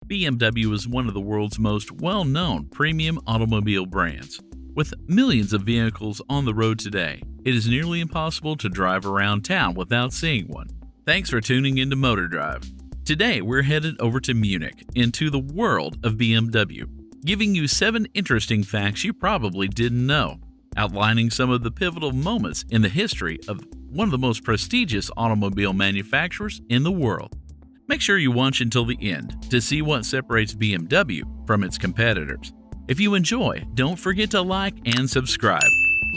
BMW is one of the world's most well-known premium automobile brands. With millions of vehicles on the road today, it is nearly impossible to drive around town without seeing one. Thanks for tuning into Motor Drive. Today we're headed over to Munich, into the world of BMW, giving you 7 interesting facts you probably didn't know, outlining some of the pivotal moments in the history of one of the most prestigious automobile manufacturers in the world. Make sure you watch until the end to see what separates BMW from its competitors. If you enjoy, don't forget to like and subscribe.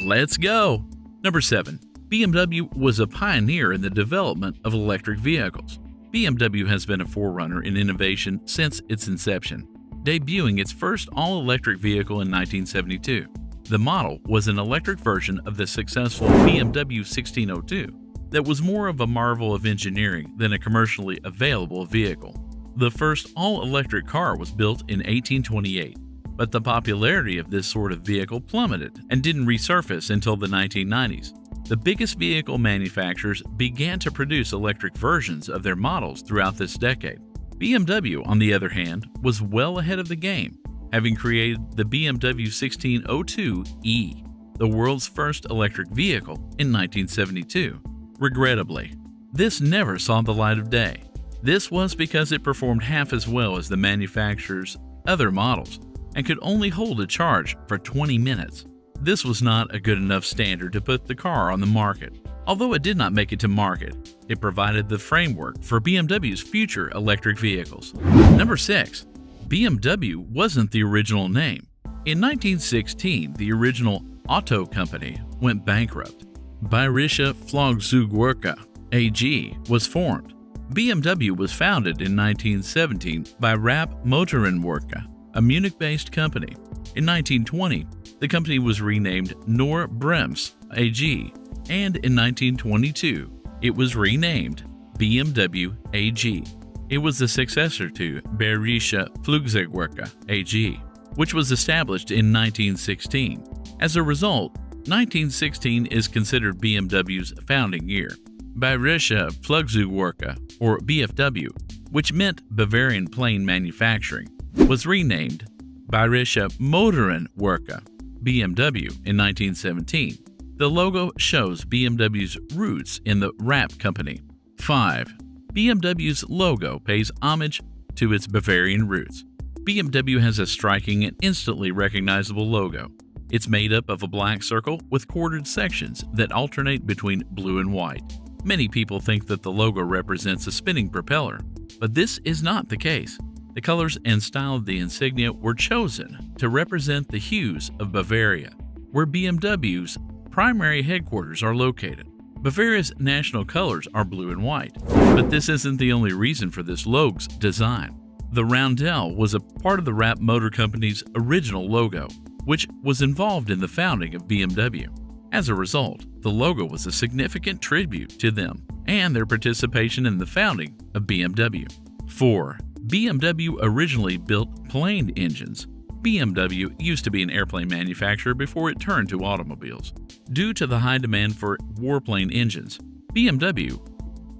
Let's go! Number 7. BMW was a pioneer in the development of electric vehicles. BMW has been a forerunner in innovation since its inception, debuting its first all-electric vehicle in 1972. The model was an electric version of the successful BMW 1602 that was more of a marvel of engineering than a commercially available vehicle. The first all-electric car was built in 1828, but the popularity of this sort of vehicle plummeted and didn't resurface until the 1990s. The biggest vehicle manufacturers began to produce electric versions of their models throughout this decade. BMW, on the other hand, was well ahead of the game, having created the BMW 1602e, the world's first electric vehicle, in 1972. Regrettably, this never saw the light of day. This was because it performed half as well as the manufacturer's other models and could only hold a charge for 20 minutes. This was not a good enough standard to put the car on the market. Although it did not make it to market, it provided the framework for BMW's future electric vehicles. Number 6. BMW wasn't the original name. In 1916, the original Auto Company went bankrupt. Bayerische Flugzeugwerke AG was formed. BMW was founded in 1917 by Rapp Motorenwerke, a Munich-based company. In 1920, the company was renamed Knorr-Bremse AG, and in 1922, it was renamed BMW AG. It was the successor to Bayerische Flugzeugwerke AG, which was established in 1916. As a result, 1916 is considered BMW's founding year. Bayerische Flugzeugwerke, or BFW, which meant Bavarian plane manufacturing, was renamed Bayerische Motorenwerke BMW in 1917. The logo shows BMW's roots in the Rapp company. 5. BMW's logo pays homage to its Bavarian roots. BMW has a striking and instantly recognizable logo. It's made up of a black circle with quartered sections that alternate between blue and white. Many people think that the logo represents a spinning propeller, but this is not the case. The colors and style of the insignia were chosen to represent the hues of Bavaria, where BMW's primary headquarters are located. Bavaria's national colors are blue and white, but this isn't the only reason for this logo's design. The roundel was a part of the Rapp Motor Company's original logo, which was involved in the founding of BMW. As a result, the logo was a significant tribute to them and their participation in the founding of BMW. 4. BMW originally built plane engines. BMW used to be an airplane manufacturer before it turned to automobiles. Due to the high demand for warplane engines, BMW,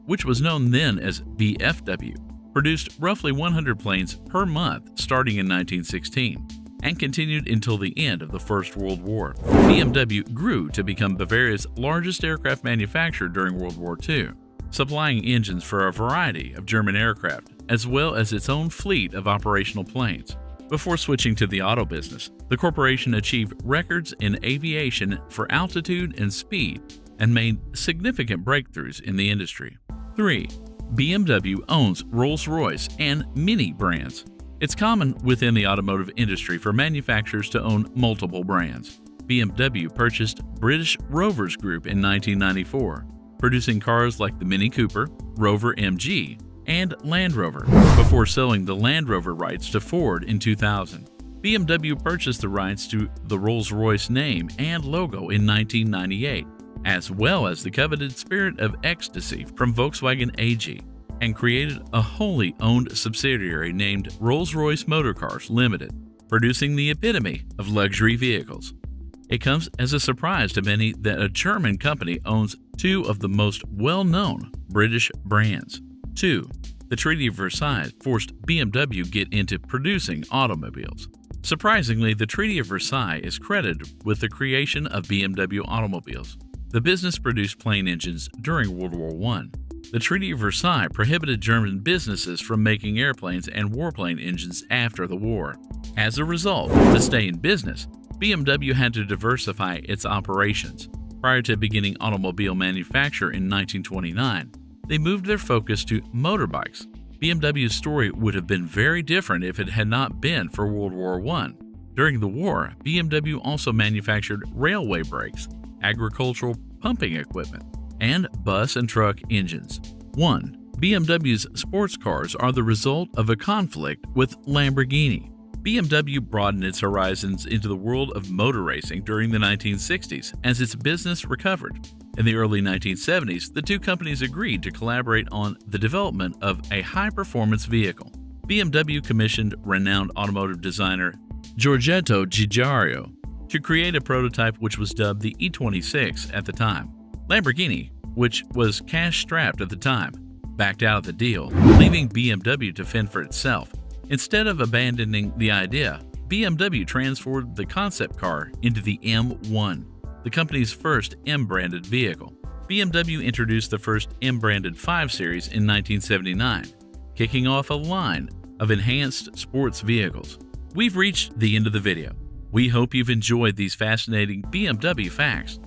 which was known then as BFW, produced roughly 100 planes per month starting in 1916 and continued until the end of the First World War. BMW grew to become Bavaria's largest aircraft manufacturer during World War II, supplying engines for a variety of German aircraft, as well as its own fleet of operational planes. Before switching to the auto business, the corporation achieved records in aviation for altitude and speed and made significant breakthroughs in the industry. 3. BMW owns RollsRoyce and Mini Brands. It's common within the automotive industry for manufacturers to own multiple brands. BMW purchased British Rovers Group in 1994, producing cars like the Mini Cooper, Rover MG, and Land Rover, before selling the Land Rover rights to Ford in 2000. BMW purchased the rights to the Rolls-Royce name and logo in 1998, as well as the coveted Spirit of Ecstasy from Volkswagen AG, and created a wholly owned subsidiary named Rolls-Royce Motor Cars Limited, producing the epitome of luxury vehicles. It comes as a surprise to many that a German company owns 2 of the most well-known British brands. 2. The Treaty of Versailles forced BMW to get into producing automobiles. Surprisingly, the Treaty of Versailles is credited with the creation of BMW automobiles. The business produced plane engines during World War I. The Treaty of Versailles prohibited German businesses from making airplanes and warplane engines after the war. As a result, to stay in business, BMW had to diversify its operations. Prior to beginning automobile manufacture in 1929, they moved their focus to motorbikes. BMW's story would have been very different if it had not been for World War I. During the war, BMW also manufactured railway brakes, agricultural pumping equipment, and bus and truck engines. 1. BMW's sports cars are the result of a conflict with Lamborghini. BMW broadened its horizons into the world of motor racing during the 1960s as its business recovered. In the early 1970s, the two companies agreed to collaborate on the development of a high-performance vehicle. BMW commissioned renowned automotive designer Giorgetto Giugiaro to create a prototype which was dubbed the E26 at the time. Lamborghini, which was cash-strapped at the time, backed out of the deal, leaving BMW to fend for itself. Instead of abandoning the idea, BMW transformed the concept car into the M1, the company's first M-branded vehicle. BMW introduced the first M-branded 5 Series in 1979, kicking off a line of enhanced sports vehicles. We've reached the end of the video. We hope you've enjoyed these fascinating BMW facts.